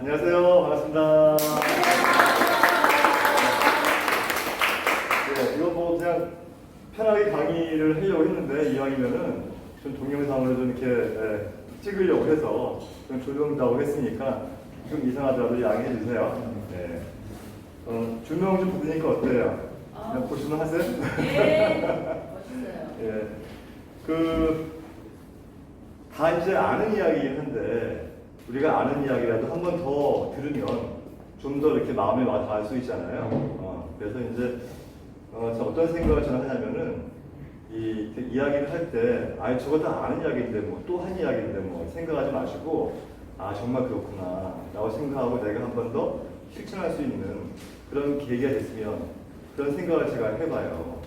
안녕하세요. 반갑습니다. 네, 이거 뭐 그냥 편하게 강의를 하려고 했는데 이왕이면은 좀 동영상으로 좀 이렇게 찍으려고 해서 좀 조정다고 했으니까 좀 이상하더라도 양해해 주세요. 네. 조명 좀 받으니까 어때요? 그냥 보시면 하세요? 네, 멋있어요. 예. 다 이제 아는 이야기긴 한데 우리가 아는 이야기라도 한 번 더 들으면 좀 더 이렇게 마음에 와 닿을 수 있잖아요. 그래서 이제 어떤 생각을 저는 하냐면은 이 이야기를 할 때 저거 다 아는 이야기인데 뭐 또 한 이야기인데 뭐 생각하지 마시고 정말 그렇구나 라고 생각하고 내가 한 번 더 실천할 수 있는 그런 계기가 됐으면 그런 생각을 제가 해봐요.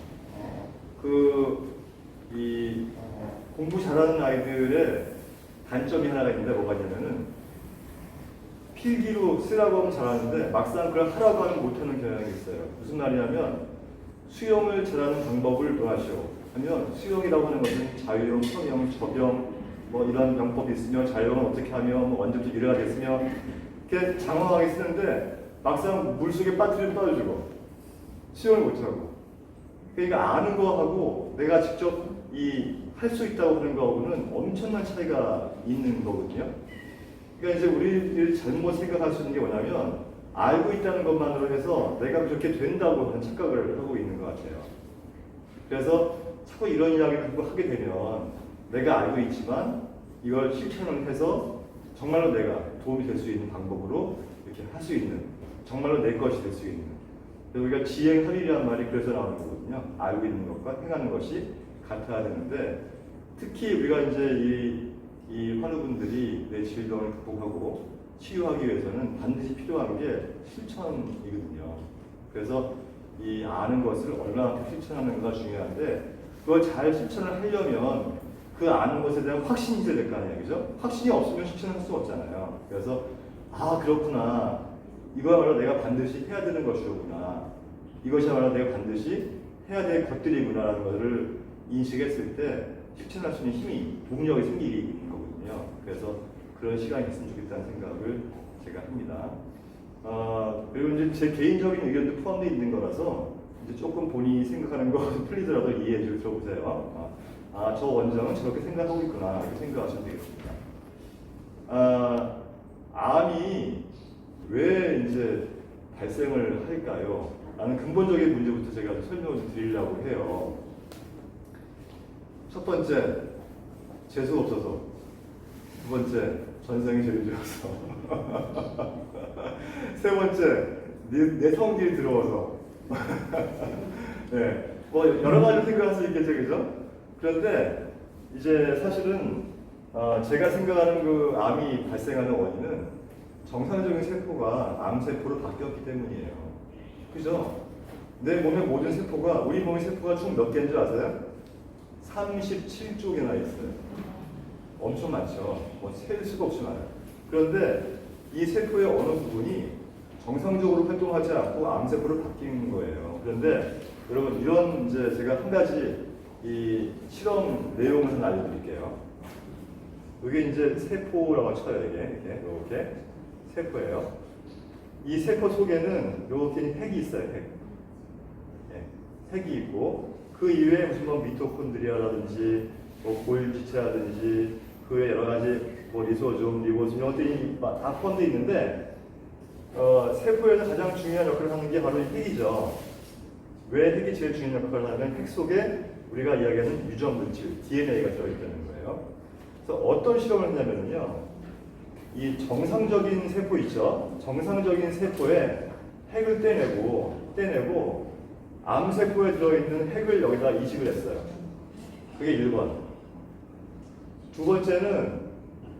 공부 잘하는 아이들의 단점이 하나가 있는데 뭐가 있냐면은 필기로 쓰라고 하면 잘하는데 막상 그걸 하라고 하면 못하는 경향이 있어요. 무슨 말이냐면 수용을 잘하는 방법을 노하시오. 하면 수용이라고 하는 것은 자유형, 평형, 접형 뭐 이런 명법이 있으며 자유형은 어떻게 하면 뭐 완전히 유래가 됐으며 이렇게 장황하게 쓰는데 막상 물속에 빠뜨리면 빠져주고 수용을 못하고 그러니까 아는 거하고 내가 직접 할 수 있다고 하는 거하고는 엄청난 차이가 있는 거거든요. 그러니까 이제 우리를 잘못 생각할 수 있는 게 뭐냐면 알고 있다는 것만으로 해서 내가 그렇게 된다고 하는 착각을 하고 있는 것 같아요. 그래서 자꾸 이런 이야기를 하게 되면 내가 알고 있지만 이걸 실천을 해서 정말로 내가 도움이 될 수 있는 방법으로 이렇게 할 수 있는 정말로 내 것이 될 수 있는 우리가 지행합의라는 말이 그래서 나오는 거거든요. 알고 있는 것과 행하는 것이 같아야 되는데 특히 우리가 이제 이 환우분들이 뇌 질병을 극복하고 치유하기 위해서는 반드시 필요한 게 실천이거든요. 그래서 이 아는 것을 얼마나 실천하는가 중요한데 그걸 잘 실천을 하려면 그 아는 것에 대한 확신이 있어야 될 거 아니에요, 그죠? 확신이 없으면 실천할 수 없잖아요. 그래서 그렇구나. 이거야말로 내가 반드시 해야 되는 것이로구나. 이것이야말로 내가 반드시 해야 될 것들이구나라는 것을 인식했을 때 실천할 수 있는 힘이, 동력이 생기는 거거든요. 그래서 그런 시간이 있으면 좋겠다는 생각을 제가 합니다. 그리고 이제 제 개인적인 의견도 포함되어 있는 거라서 이제 조금 본인이 생각하는 거 틀리더라도 이해해 주고 들어보세요. 저 원장은 저렇게 생각하고 있구나 이렇게 생각하시면 되겠습니다. 암이 왜 이제 발생을 할까요? 라는 근본적인 문제부터 제가 설명을 좀 드리려고 해요. 첫 번째, 재수가 없어서. 두 번째, 전생이 죄를 지어서. 세 번째, 내 성질이 들어와서. 네, 뭐 여러 가지 생각할 수 있겠죠, 그죠? 그런데 이제 사실은 제가 생각하는 그 암이 발생하는 원인은 정상적인 세포가 암세포로 바뀌었기 때문이에요. 그죠? 내 몸의 모든 세포가, 우리 몸의 세포가 총 몇 개인 줄 아세요? 37조 개나 있어요. 엄청 많죠. 뭐 셀 수가 없이 많아요. 그런데 이 세포의 어느 부분이 정상적으로 활동하지 않고 암세포로 바뀐 거예요. 그런데 여러분 이런 이제 제가 한 가지 이 실험 내용을 좀 알려드릴게요. 이게 이제 세포라고 쳐요. 이렇게 세포예요. 이 세포 속에는 이렇게 핵이 있어요. 핵이 있고 그 이외에 무슨 뭐 미토콘드리아라든지 뭐 골지체라든지 그 외에 여러 가지 뭐 리소좀, 리보솜 이런 것들이 다 포함되어 있는데 세포에서 가장 중요한 역할을 하는 게 바로 이 핵이죠. 왜 핵이 제일 중요한 역할을 하냐면 핵 속에 우리가 이야기하는 유전 물질 DNA가 들어있다는 거예요. 그래서 어떤 실험을 했냐면요. 이 정상적인 세포 있죠. 정상적인 세포에 핵을 떼내고 암세포에 들어있는 핵을 여기다 이식을 했어요. 그게 1번. 두 번째는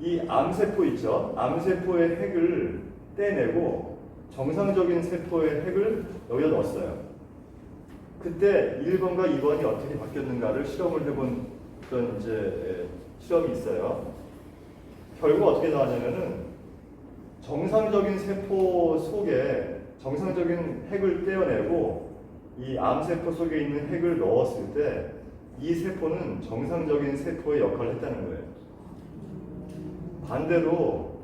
이 암세포 있죠. 암세포의 핵을 떼내고 정상적인 세포의 핵을 여기다 넣었어요. 그때 1번과 2번이 어떻게 바뀌었는가를 실험을 해본 그런 이제 실험이 있어요. 결국 어떻게 나왔냐면은 정상적인 세포 속에 정상적인 핵을 떼어내고 이 암세포 속에 있는 핵을 넣었을 때 이 세포는 정상적인 세포의 역할을 했다는 거예요. 반대로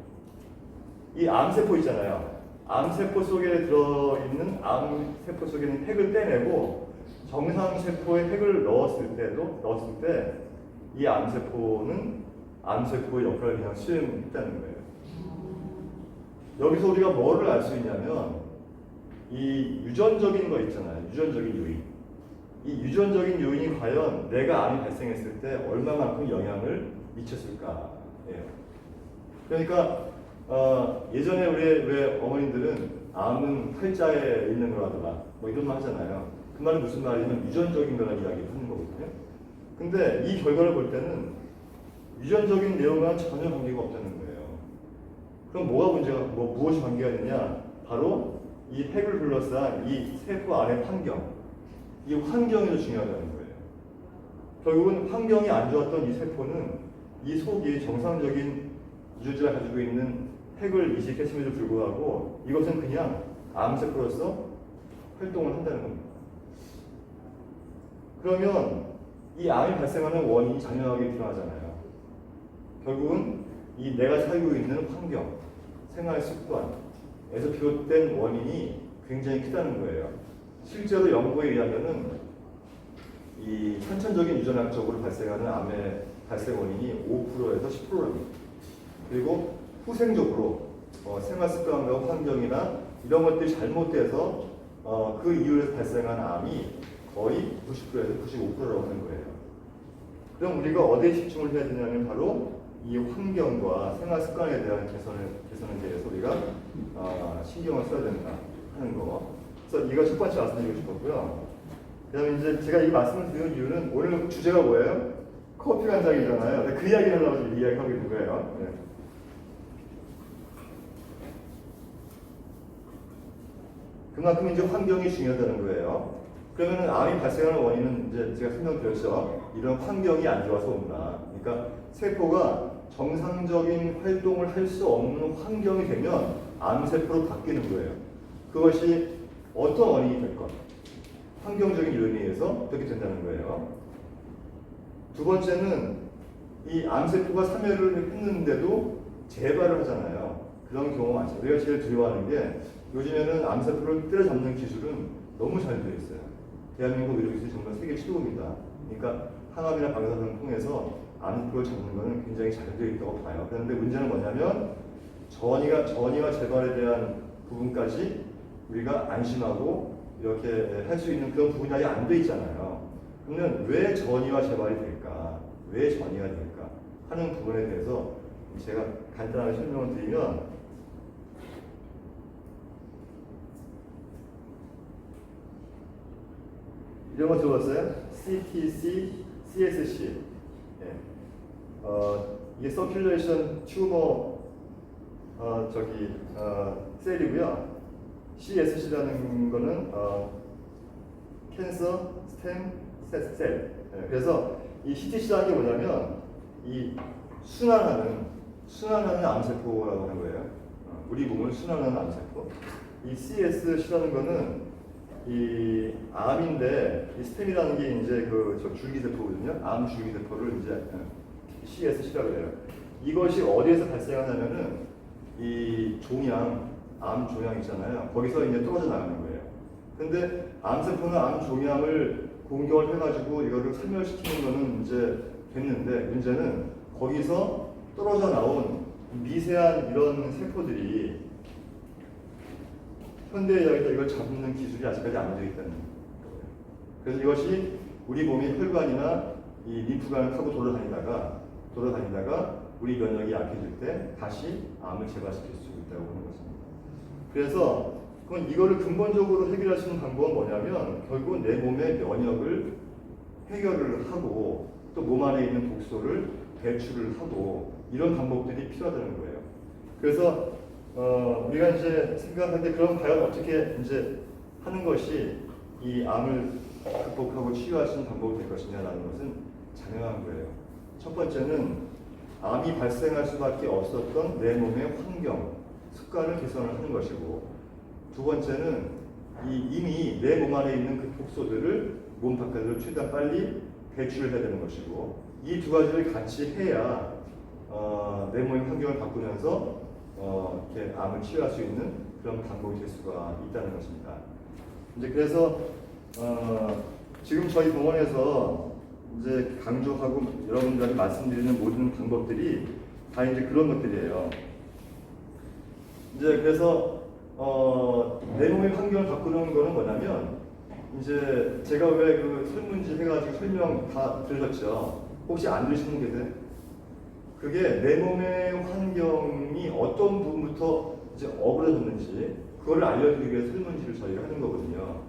이 암세포 있잖아요. 암세포 속에 들어있는 암세포 속에 있는 핵을 떼내고 정상세포에 핵을 넣었을 때 이 암세포는 암세포의 역할을 그냥 수행했다는 거예요. 여기서 우리가 뭐를 알 수 있냐면 이 유전적인 거 있잖아요. 유전적인 요인. 이 유전적인 요인이 과연 내가 암이 발생했을 때 얼마만큼 영향을 미쳤을까? 예. 그러니까 예전에 왜 어머님들은 암은 팔자에 있는 거라더라 뭐 이런 말 하잖아요. 그 말은 무슨 말이냐면 유전적인 거라는 이야기를 하는 거거든요. 근데 이 결과를 볼 때는 유전적인 내용과는 전혀 관계가 없다는 거예요. 그럼 무엇이 관계가 되냐? 바로 이 핵을 둘러싼 이 세포 안의 환경, 이 환경이 더 중요하다는 거예요. 결국은 환경이 안 좋았던 이 세포는 이 속이 정상적인 유전자를 가지고 있는 핵을 이식했음에도 불구하고 이것은 그냥 암세포로서 활동을 한다는 겁니다. 그러면 이 암이 발생하는 원인이 잔연하게 드러나잖아요. 결국은 이 내가 살고 있는 환경, 생활 습관에서 비롯된 원인이 굉장히 크다는 거예요. 실제로 연구에 의하면은 이 선천적인 유전학적으로 발생하는 암의 발생 원인이 5%에서 10%입니다. 그리고 후생적으로 생활 습관과 환경이나 이런 것들이 잘못돼서 그 이후에 발생한 암이 거의 90%에서 95%라고 하는 거예요. 그럼 우리가 어디에 집중을 해야 되냐면 바로 이 환경과 생활 습관에 대한 개선에 대해서 우리가 신경을 써야 된다 하는 거. 그래서 이거 첫 번째 말씀드리고 싶었고요. 그다음에 이제 제가 이 말씀을 드리는 이유는 오늘 주제가 뭐예요? 커피 간장이잖아요. 그 이야기를 하려고 지금 이야기하고 있는 거예요. 네. 그만큼 이제 환경이 중요하다는 거예요. 그러면 암이 발생하는 원인은 이제 제가 설명드렸죠. 이런 환경이 안 좋아서 온다. 그러니까 세포가 정상적인 활동을 할 수 없는 환경이 되면 암세포로 바뀌는 거예요. 그것이 어떤 원인이 될 것, 환경적인 요인에 의해서 그렇게 된다는 거예요. 두 번째는 이 암세포가 사멸을 했는데도 재발을 하잖아요. 그런 경우가 많죠. 우리가 제일 두려워하는 게 요즘에는 암세포를 때려잡는 기술은 너무 잘 되어 있어요. 대한민국 의료기술이 정말 세계 최고입니다. 그러니까 항암이나 방사선을 통해서 암세포를 잡는 것은 굉장히 잘 되어 있다고 봐요. 그런데 문제는 뭐냐면 전이가 재발에 대한 부분까지 우리가 안심하고 이렇게 할 수 있는 그런 부분이 아예 안 돼 있잖아요. 그러면 왜 전이와 재발이 될까? 왜 전이가 될까? 하는 부분에 대해서 제가 간단하게 설명을 드리면 이런 거 들어봤어요? CTC, CSC. 예. 이게 서큘레이션 튜머 셀이고요. CSC라는 거는 캔서 스템 셀. 예. 그래서 이 CTC라는 게 뭐냐면 이 순환하는 암세포라고 하는 거예요. 우리 몸을 순환하는 암세포. 이 CSC라는 거는 이 암인데 이 스템이라는 게 이제 저 줄기세포거든요. 암 줄기세포를 이제 CSC라고 해요. 이것이 어디에서 발생하냐면은 이 암 종양 있잖아요. 거기서 이제 떨어져 나가는 거예요. 근데 암세포는 암 종양을 공격을 해가지고 이거를 사멸시키는 거는 이제 됐는데 문제는 거기서 떨어져 나온 미세한 이런 세포들이 현대의학에서 이걸 잡는 기술이 아직까지 안 되어 있다는 거예요. 그래서 이것이 우리 몸의 혈관이나 이 림프관을 타고 돌아다니다가 우리 면역이 약해질 때 다시 암을 재발시킬 수 있다고 하는 것입니다. 그래서 그럼 이거를 근본적으로 해결할 수 있는 방법은 뭐냐면 결국 내 몸의 면역을 해결을 하고 또 몸 안에 있는 독소를 배출을 하고 이런 방법들이 필요하다는 거예요. 그래서 우리가 이제 생각하는데 그럼 과연 어떻게 이제 하는 것이 이 암을 극복하고 치유할 수 있는 방법이 될 것이냐라는 것은 당연한 거예요. 첫 번째는 암이 발생할 수밖에 없었던 내 몸의 환경, 습관을 개선을 하는 것이고, 두 번째는 이미 내 몸 안에 있는 그 독소들을 몸 바깥으로 최대한 빨리 배출을 해야 되는 것이고, 이 두 가지를 같이 해야 내 몸의 환경을 바꾸면서 이렇게 암을 치료할 수 있는 그런 방법이 될 수가 있다는 것입니다. 이제 그래서 지금 저희 병원에서 이제 강조하고 여러분들한테 말씀드리는 모든 방법들이 다 이제 그런 것들이에요. 이제 그래서 내 몸의 환경을 바꾸는 거는 뭐냐면 이제 제가 왜 그 설문지 해가지고 설명 다 들으셨죠? 혹시 안 들으시는 분 계세요? 그게 내 몸의 환경이 어떤 부분부터 이제 어그러졌는지 그거를 알려드리기 위해 설문지를 저희가 하는 거거든요.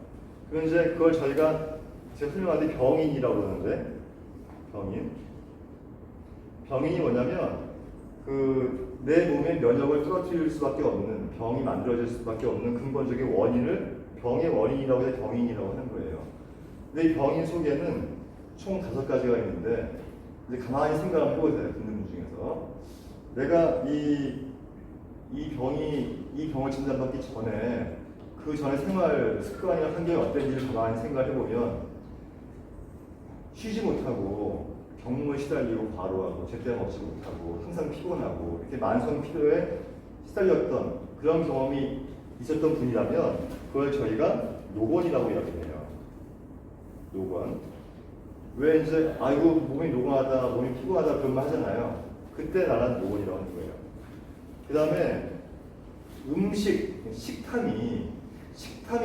그럼 이제 그걸 저희가 제가 설명할 때 병인이라고 그러는데 병인이 뭐냐면 그 내 몸의 면역을 떨어뜨릴 수밖에 없는 병이 만들어질 수밖에 없는 근본적인 원인을 병의 원인이라고 해서 병인이라고 하는 거예요. 근데 이 병인 속에는 총 5가지가 있는데 이제 가만히 생각을 해보세요. 듣는 분 중에서 내가 이 병을 진단받기 전에 그 전에 생활 습관이나 환경이 어땠는지를 가만히 생각해 보면 쉬지 못하고 경무에 시달리고 과로하고 제때 먹지 못하고 항상 피곤하고 이렇게 만성 피로에 시달렸던 그런 경험이 있었던 분이라면 그걸 저희가 노곤이라고 이야기해요. 노곤. 왜 이제 아이고 몸이 노곤하다, 몸이 피곤하다 그런 말 하잖아요. 그때 나란 노곤이라고 하는 거예요. 그 다음에 식탐이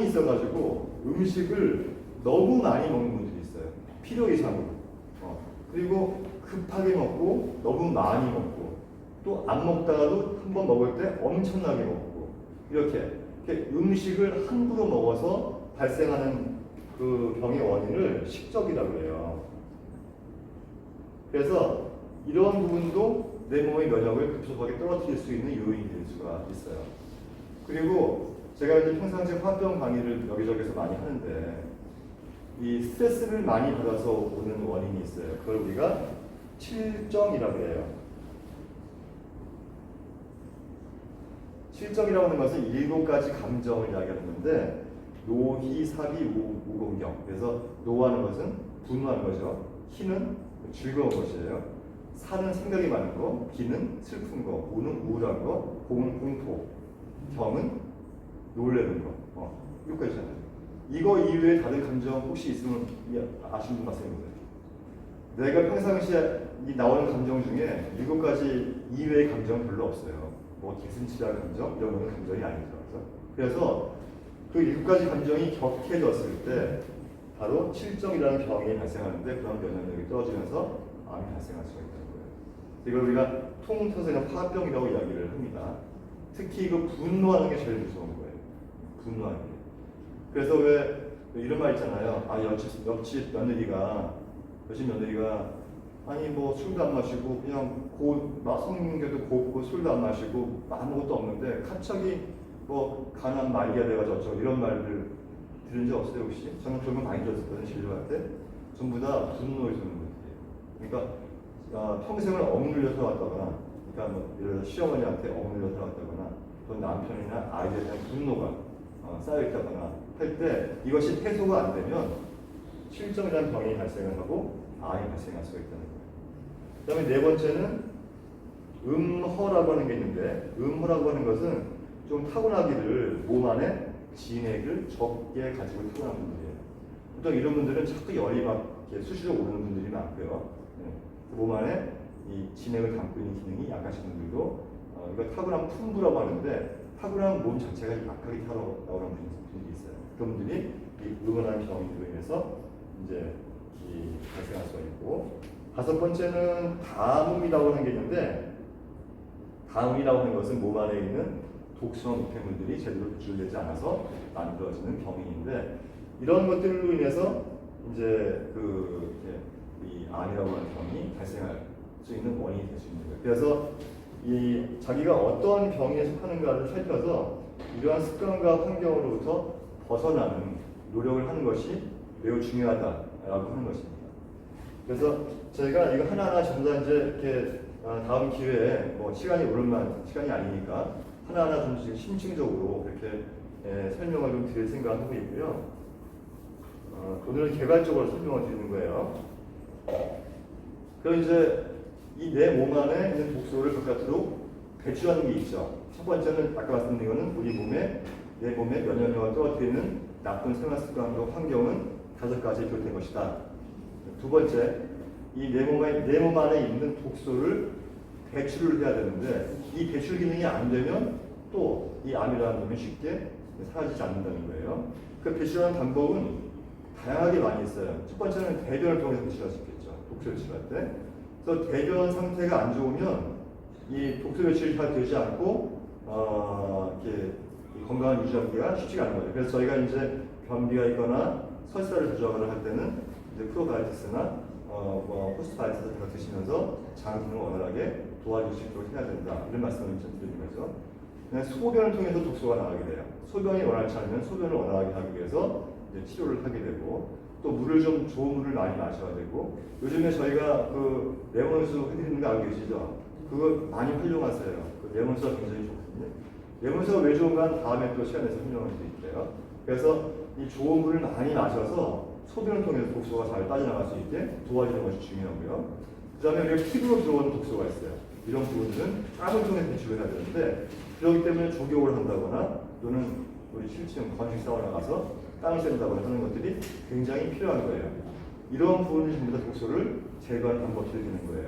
있어가지고 음식을 너무 많이 먹는 분들이 있어요. 필요 이상으로. 그리고 급하게 먹고 너무 많이 먹고 또 안 먹다가도 한 번 먹을 때 엄청나게 먹고 이렇게 음식을 함부로 먹어서 발생하는 그 병의 원인을 식적이라고 해요. 그래서 이런 부분도 내 몸의 면역을 급속하게 떨어뜨릴 수 있는 요인이 될 수가 있어요. 그리고 제가 이제 평상시에 화병 강의를 여기저기서 많이 하는데 이 스트레스를 많이 받아서 오는 원인이 있어요. 그걸 우리가 칠정이라고 해요. 칠정이라고 하는 것은 7가지 감정을 이야기하는 건데 노, 희, 사비, 우공경. 그래서 노하는 것은 분노하는 거죠. 희는 즐거운 것이에요. 사는 생각이 많은 거, 기는 슬픈 거, 우는 우울한 거, 공은 공포, 경은 놀래는 거. 6가지잖아요. 이거 이외에 다른 감정 혹시 있으면 아시는 분 말씀해보세요. 내가 평상시에 나오는 감정 중에 7가지 이외의 감정은 별로 없어요. 뭐 개슴치라는 감정 이런 거는 감정이 아니죠. 그래서 그 7가지 감정이 격해졌을 때 바로 칠정이라는 병이 발생하는데 그런 면역력이 떨어지면서 암이 발생할 수가 있다는 거예요. 이걸 우리가 통틀어서 화병이라고 이야기를 합니다. 특히 그 분노하는 게 제일 무서운 거예요. 분노하는 게. 그래서 왜 이런 말 있잖아요. 옆집 며느리가 아니 뭐 술도 안 마시고 그냥 성격도 곱고 술도 안 마시고 아무것도 없는데 갑자기 뭐 간암 말기가 돼가지고 어쩌고 이런 말들 들은 적 없어요 혹시? 저는 그런 거 많이 들었거든요. 진료할 때 전부 다 분노에 주는 분들이에요. 그러니까 평생을 억눌려서 왔다거나 그러니까 뭐 예를 들어 시어머니한테 억눌려서 왔다거나 또 남편이나 아이들에 대한 분노가 쌓여있다거나 할 때 이것이 해소가 안 되면 실정이라는 병이 발생을 하고 암이 발생할 수가 있다는 거예요. 그 다음에 4번째는 음허라고 하는 게 있는데 음허라고 하는 것은 좀 타고나기를 몸 안에 진액을 적게 가지고 타고난 분들이에요. 보통 이런 분들은 자꾸 열이 막 수시로 오르는 분들이 많고요. 몸 안에 이 진액을 담고 있는 기능이 약하신 분들도 이거 타고난 풍부라고 하는데 타고난 몸 자체가 약하게 타고나오는 분들이 있어요. 그런 분들이 이 음허라는 병으로 인해서 이제 발생할 수가 있고 5번째는 담음이라고 하는 게 있는데 담음이라고 하는 것은 몸 안에 있는 독성 우편물들이 제대로 분출되지 않아서 만들어지는 병인데 이런 것들로 인해서 이제 이 암이라고 하는 병이 발생할 수 있는 원인이 될 수 있는 거예요. 그래서 이 자기가 어떤 병에 속하는가를 살펴서 이러한 습관과 환경으로부터 벗어나는 노력을 하는 것이 매우 중요하다라고 하는 것입니다. 그래서 저희가 이거 하나하나 전부 다 이제 이렇게 다음 기회에 뭐 시간이 아니니까 하나하나 좀 심층적으로 이렇게 설명을 좀 드릴 생각을 하고 있고요. 오늘은 개괄적으로 설명을 드리는 거예요. 그럼 이제 이 내 몸 안에 있는 독소를 바깥으로 배출하는 게 있죠. 첫 번째는 아까 말씀드린 거는 우리 내 몸에 면역력을 떨어뜨리는 나쁜 생활 습관과 환경은 5가지 비롯된 것이다. 두 번째, 이 내 몸 안에 있는 독소를 배출을 해야 되는데 이 배출 기능이 안 되면 또 이 암이라는 놈이 쉽게 사라지지 않는다는 거예요. 그 배출하는 방법은 다양하게 많이 있어요. 첫 번째는 대변을 통해서 배출할 수 있겠죠. 독소 배출할 때. 그래서 대변 상태가 안 좋으면 이 독소 배출이 잘 되지 않고 이렇게 건강한 유지하기가 쉽지가 않은 거예요. 그래서 저희가 이제 변비가 있거나 설사를 조절하거나 할 때는 이제 프로바이오티스나 호스트바이오티스 같은 거 드시면서 장 기능을 원활하게 도와줄 수 있도록 해야 된다. 이런 말씀을 좀 드리는 거죠. 그냥 소변을 통해서 독소가 나가게 돼요. 소변이 원활치 않으면 소변을 원활하게 하기 위해서 이제 치료를 하게 되고 또 물을 좀 좋은 물을 많이 마셔야 되고 요즘에 저희가 그 레몬수 해드리는 거 알고 계시죠? 그거 많이 활용하세요. 그 레몬수가 굉장히 좋거든요. 레몬수가 왜 좋은가 다음에 또 시간에서 설명할 수 있대요. 그래서 이 좋은 물을 많이 마셔서 소변을 통해서 독소가 잘 빠져나갈 수 있게 도와주는 것이 중요하고요. 그 다음에 우리가 피부로 들어오는 독소가 있어요. 이런 부분들은 땀을 통해 배출을 해야 되는데 그렇기 때문에 족욕을 한다거나 또는 우리 실증 건식 사우나 가서 땀을 쐰다거나 하는 것들이 굉장히 필요한 거예요. 이런 부분을 전부 다 독소를 제거하는 방법이 되는 거예요.